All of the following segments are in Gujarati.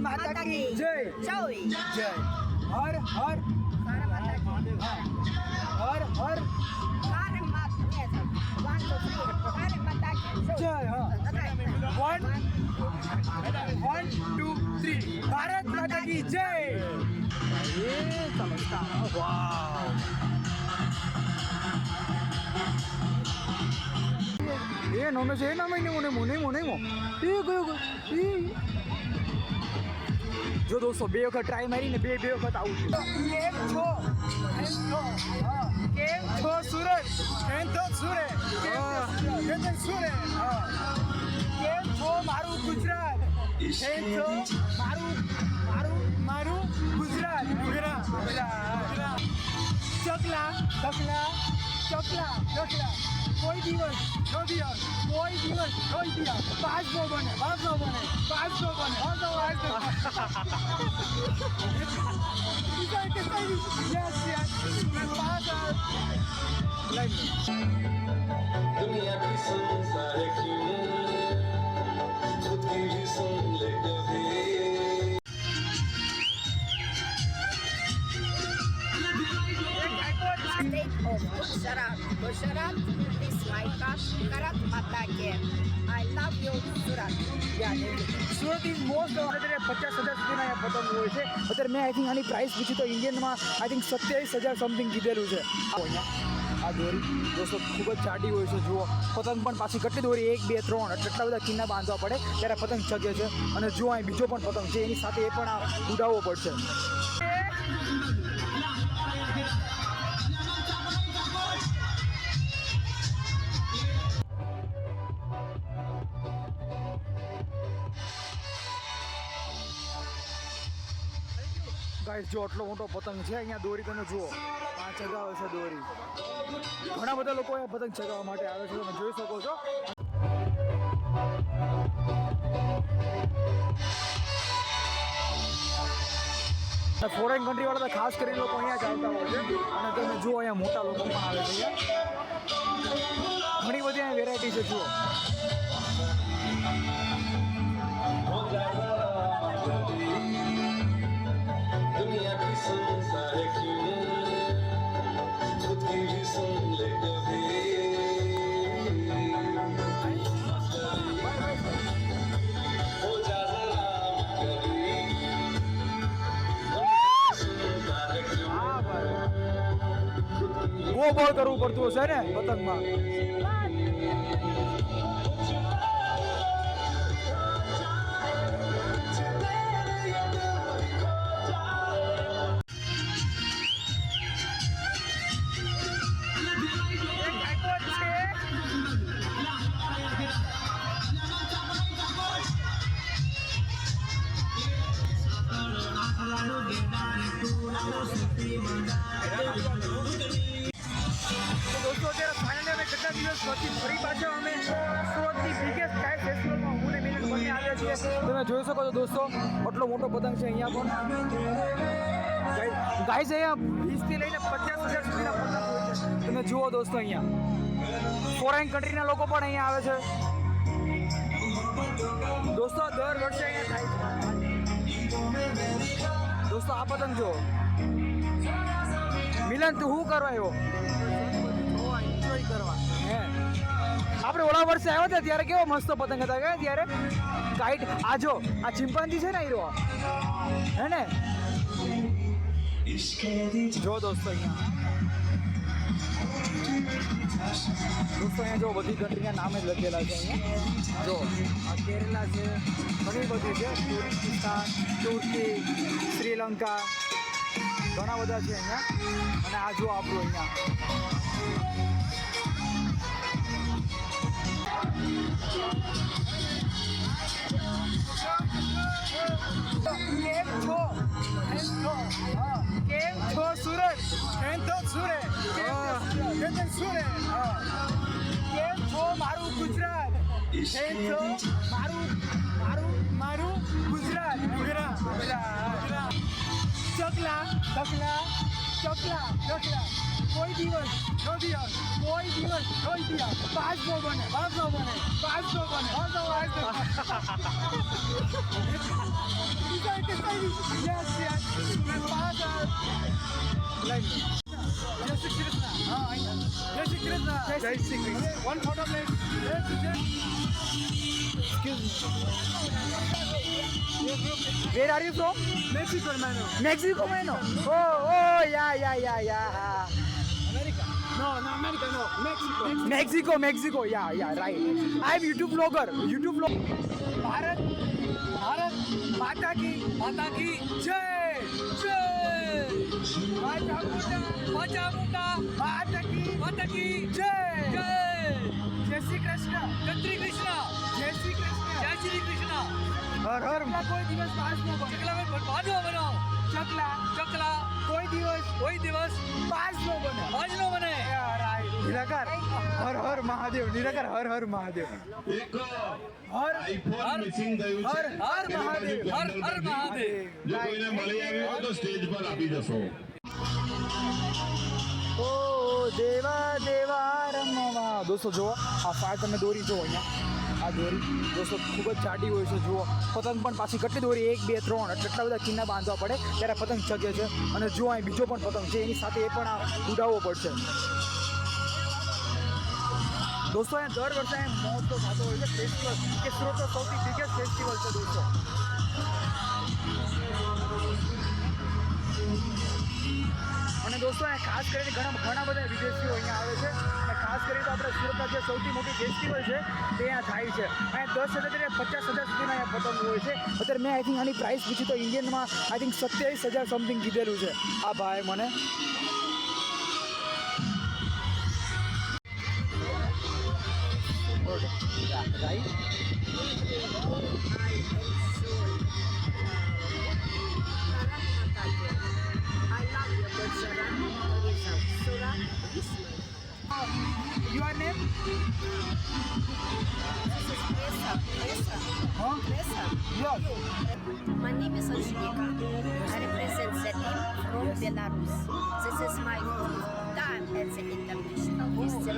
माता की जय जय हर हर हर हर जय हाँ 1 2 3 भारत माता की जय ये समझता वाह ये नोमे से ना मैं नहीं मोने ये गयो जो दोस्तों બે વખત ટ્રાય મારીને બે વખત આવું છું કેમ છો સુરત કેમ છો સુરત કેમ છો મારું ગુજરાત કેમ છો મારું ગુજરાત ચકલા કોઈ દિવસ પાંચસો બને दुनिया की सुनता है क्यों खुद की भी सुन ले कभी Gujarat is my Bharat Mata Ki I love you Surat. Surat is most અત્યારે 50,000 સુધીના અહીંયા પતંગ હોય છે. અત્યારે મેં આઈ થિંક આની પ્રાઇસ પૂછી તો ઇન્ડિયનમાં આઈ થિંક 27,000 સમથિંગ કીધેલું છે. આ દોરી દોસ્તો ખૂબ જ જાડી હોય છે. જુઓ પતંગ પણ પાછી કેટલી દોરી 1 2 3 એટલા બધા કિન્ના બાંધવા પડે ત્યારે પતંગ ચગે છે. અને જો અહીં બીજો પણ પતંગ છે એની સાથે એ પણ આ ઉડાવવો પડશે. ગાઈસ જો આટલો મોટો પતંગ છે અહીંયા દોરી તમે જુઓ આ ચગાવે છે દોરી. ઘણા બધા લોકો અહીંયા પતંગ ચગાવવા માટે આવે છે તમે જોઈ શકો છો. ફોરેન કન્ટ્રી વાળા તો ખાસ કરીને લોકો અહીંયા જ આવતા હોય છે. અને તમે જુઓ અહીંયા મોટા લોકો પણ આવે છે. ઘણી બધી અહીંયા વેરાયટી છે. જુઓ दुनिया की सुनता है क्यों खुद की भी सुन ले कभी हो जा जरा कभी सुनता है क्यों બહુ બોલ કરવું પડતું હશે ને પતંગમાં. દોસ્તો અત્યારે ફાઇનલી અમે કેટલા દિવસ પછી ફરી પાછા અમે સુરતની બિગેસ્ટ કાઇટ ફેસ્ટિવલમાં હું ને મિલન બંને આવ્યા છીએ. તમે જોઈ શકો છો દોસ્તો આટલો મોટો પતંગ છે અહીંયા પણ. ગાઈઝ અહીંયા 20થી લઈને 50,000 સુધીના પતંગ હોય છે. તમે જુઓ દોસ્તો અહીંયા ફોરેન કન્ટ્રીના લોકો પણ અહીંયા આવે છે. દોસ્તો દર વર્ષે અહીંયા થાય છે. દોસ્તો આ પતંગ જુઓ. મિલન તું શું કરવા આવ્યો? એન્જોય કરવા. હે આપણે ઓલા વર્ષે આવ્યા હતા ત્યારે કેવો મસ્ત પતંગ હતા કે ત્યારે કાઈટ. આ જો આ ચિમ્પાન્જી છે ને હીરો હે ને. જો દોસ્તો અહીંયા જો બધી કન્ટ્રીના નામ જ લખેલા છે અહીંયા. જો આ કેરલા છે, ઘણી બધી છે, તુર્કિસ્તાન, તુર્કી, શ્રીલંકા, ઘણા બધા છે અહીંયા. અને આ જો આપણું અહીંયા કેમ છો સુરત કેમ છો મારું ગુજરાત કેમ છો મારું ગુજરાત. ચકલા કોઈ દિવસ પાંચસો બને Yes, yes. My father. Like. Jai Shri Krishna. Jai Shri Krishna. Jai Shri Krishna. One photo, please. Excuse me. Where are you from? Mexico, hermano. Mexico, hermano. Oh, yeah. America. No, America, no. Mexico. Yeah, right. I'm YouTube vlogger. Bharat माता की जय माता की जय जय श्री कृष्ण हर हर कोई दिवस पास नो बनो चकला कोई दिवस पास नो बने निराकार हर हर महादेव એક હર આઈફોન મિસિંગ થયું છે હર મહાદેવ જો કોઈને મળી આવ્યું હોય તો સ્ટેજ પર આપી દેશો ઓ દેવા રમવા દોસ્તો જુઓ આ ફાયર તમે દોરી જુઓ અહીંયા આ દોરી દોસ્તો ખૂબ જ જાડી હોય છે જુઓ પતંગ પણ પાછી કેટલી દોરી 1 2 3 એટલા બધા કિન્ના બાંધવા પડે ત્યારે પતંગ ચગે છે અને જો અહીં બીજો પણ પતંગ છે એની સાથે એ પણ આ ઉડાવવો પડશે દોસ્તો અહીંયા દર વર્ષે મહોત્સવ થતો હોય છે ફેસ્ટિવલ કે સુરતનો સૌથી બિગેસ્ટ ફેસ્ટિવલ છે દોસ્તો અને દોસ્તો અહીંયા ખાસ કરીને ઘણા બધા વિદેશીઓ અહીંયા આવે છે અને ખાસ કરીને તો આપણે સુરતના જે સૌથી મોટી ફેસ્ટિવલ છે તે અહીંયા થાય છે અહીંયા 10,000 થી 50,000 સુધીના અહીંયા પતંગ હોય છે અત્યારે મેં આઈ થિંક આની પ્રાઇસ પૂછી તો ઇન્ડિયનમાં આઈ થિંક 27,000 સમથિંગ કીધેલું છે આ ભાઈ મને right? I love you, Gujarat tourism. Surat is Your name? this is Presa. Huh? Presa. Yes. My name is Angelika. I represent the team from Belarus. This is my fifth time at the International Festival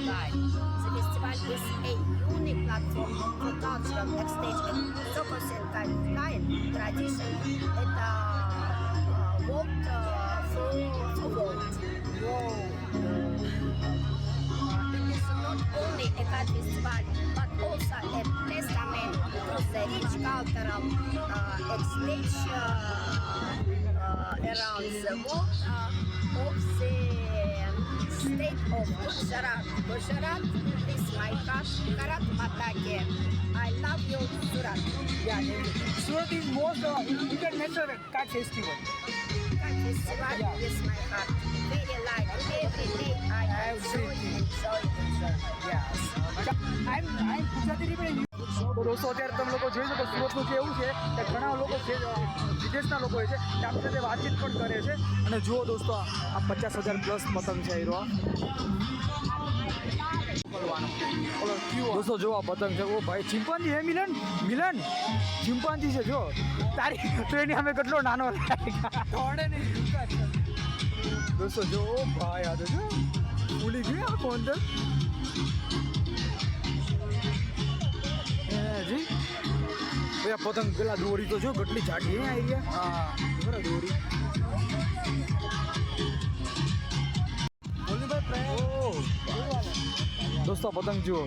Guide. The festival is a unique platform for cultural exchange and focusing kind tradition. Это world for world. It is not only a cat festival, but also a testament to the rich cultural exchange around the world of the state of Gujarat. Gujarat is my heart, Karat Matake. I love you, Surat. Yeah, Surat is most international cat festival. Cat festival is my heart. Very like every day I enjoy. Yes. I'm Gujarati પણ તો દોસ્તો અત્યારે તમે લોકો જોઈ શકો સુરતનું જે એવું છે કે ઘણા લોકો છે વિદેશના લોકો હોય છે તે આપણી સાથે વાતચીત પણ કરે છે અને જુઓ દોસ્તો આ 50,000 પ્લસ પતંગ છે હીરો દોસ્તો જો આ પતંગ છે ઓ ભાઈ ચિંપાંજી હે મિલન ચિંપાંજી છે જો તારી તો એની અમે કેટલો નાનો દોસ્તો જો ઓ ભાઈ આ તો જો ભૂલી ગયા આ કોણ જી ભાઈ આ પતંગ પેલા દોરી તો જો કેટલી જાડી હે આવી ગયા હા બરાબર દોરી દોસ્તો પતંગ જુઓ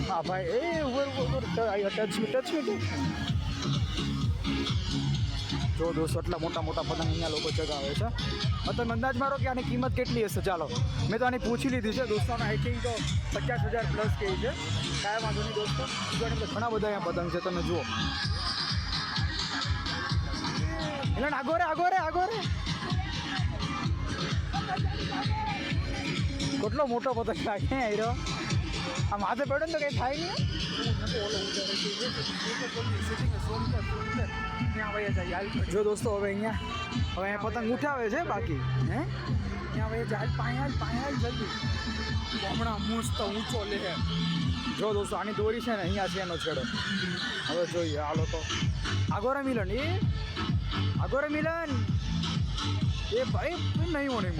હા ભાઈ એ ઉપર ટચ જો દોસ્તો એટલા મોટા પતંગ અહીંયા લોકો ચગાવે છે તમે અંદાજ મારો કે આની કિંમત કેટલી હશે ચાલો મેં તો આની પૂછી લીધી છે દોસ્તોને આઈ થિંક તો 50,000 પ્લસ કહે છે કાંઈ વાંધો નહીં દોસ્તો ઘણા બધા અહીંયા પતંગ છે તમે જુઓ એટલે આગો રે કેટલો મોટો પતંગ લાગે હીરો આ માથે પડે ને તો કંઈ થાય નહીં જો દોસ્તો હવે અહીંયા પતંગ ઉઠાવે છે બાકી હે ત્યાં હવે જાય પાયા જલ્દી હમણાં મસ્ત ઊંચો લે જો દોસ્તો આની દોરી છે ને અહીંયા છે એનો છેડો હવે જોઈએ હાલો તો આગોરે મિલન એ ભાઈ નહીં મોને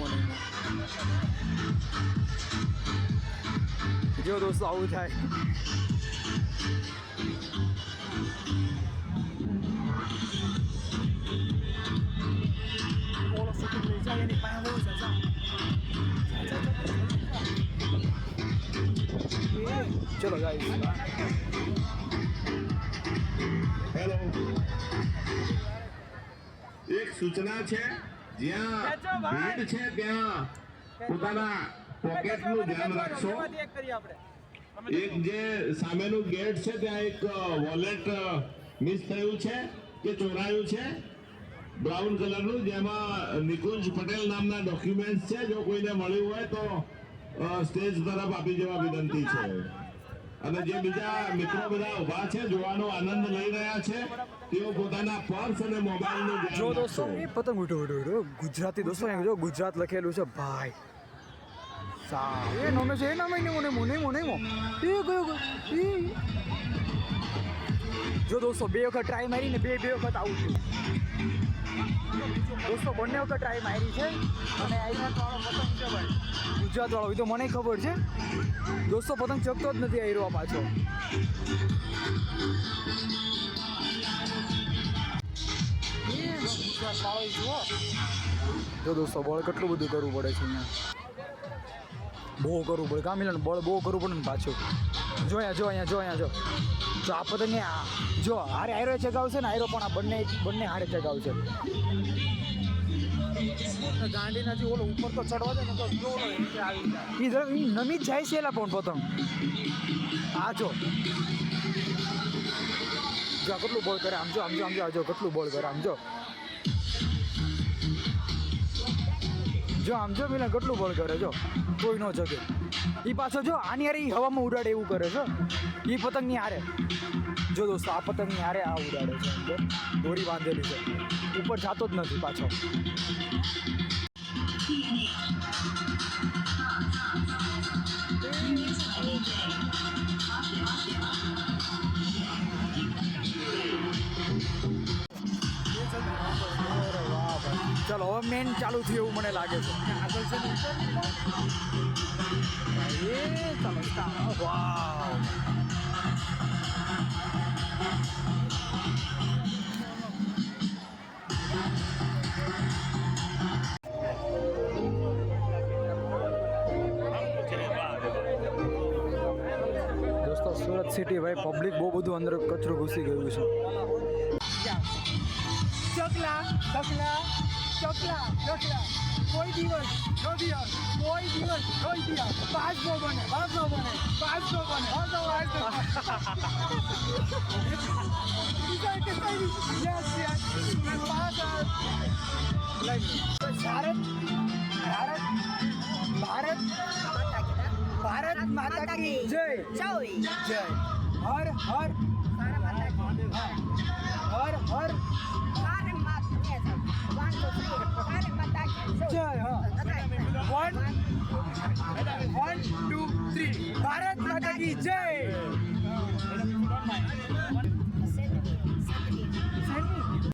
જો દોસ્તો આવું થાય ચલો ગાઈસ હેલો એક સૂચના છે જ્યાં ભીડ છે ત્યાં પોતાના પોકેટનું ધ્યાન રાખશો એક જે સામેનું ગેટ છે ત્યાં એક વોલેટ મિસ થયું છે કે ચોરાયું છે બ્રાઉન કલરનું જેમાં નિકુંજ પટેલ નામના ડોક્યુમેન્ટ્સ છે જો કોઈને મળ્યું હોય તો સ્ટેજ તરફ આપી જવા વિનંતી છે અને જે બીજા મિત્રો બધા ઉભા છે જોવાનો આનંદ લઈ રહ્યા છે તેઓ પોતાના પર્સ અને મોબાઈલનું જો ધ્યાન દોસ્તો રાખશે. એ પતંગ ઉઠો ગુજરાતી દોસ્તો અહીંયા જો ગુજરાત લખેલું છે ભાઈ સા એ નોમે છે એ નામે નહીં મને એ ગયો એ જો દોસ્તો 2 વખત ટ્રાય મારીને બે વખત આવું છું દોસ્તો બંને વખત ટ્રાય મારી છે અને આઈનાવાળો પતંગ છે ભાઈ ગુજરાતવાળો એ તો મને ખબર છે દોસ્તો પતંગ ચકતો જ નથી આયરો આ પાછો જો દોસ્તો બળ કેટલું બધું કરવું પડે છે અહીંયા બહુ કરવું પડે કામ મિલન બળ બહુ કરવું પડે ને પાછું જો અહીંયા જો આ પતંગ જો હારે આયરો ચગાવશે ને આયરો પણ આ બંને હારે ચગાવશે ગાંડીનાથી ઓલો ઉપર તો ચડવા દે ને તો ઈ નમી જ જાય છે એલા પણ પતંગ આ જો કેટલું બોલ કરે આમ જો કેટલું બોલ કરે આમ જો આમ જો મિલન કેટલું બોલ કરે જો કોઈ ન જગે એ પાછો જો આની હારે ઈ હવામાં ઉડાડે એવું કરે છે એ પતંગની હારે જો દોસ્તો આ પતંગની હારે આ ઉડાડે છે અંદર દોરી બાંધેલી છે ઉપર જાતો જ નથી પાછો ચાલો હવે મેન ચાલુ થયું એવું મને લાગે છે આગળ છે ને ચાલો વાવ દોસ્તો સુરત સિટી ભાઈ પબ્લિક બહુ બધું અંદર કચરું ઘૂસી ગયું છે ચકલા કોઈ દિવસ પાંચસો બને ભારત માતા કી જય જય હર હર જય હા 1 2 3 ભારત માતા કી જય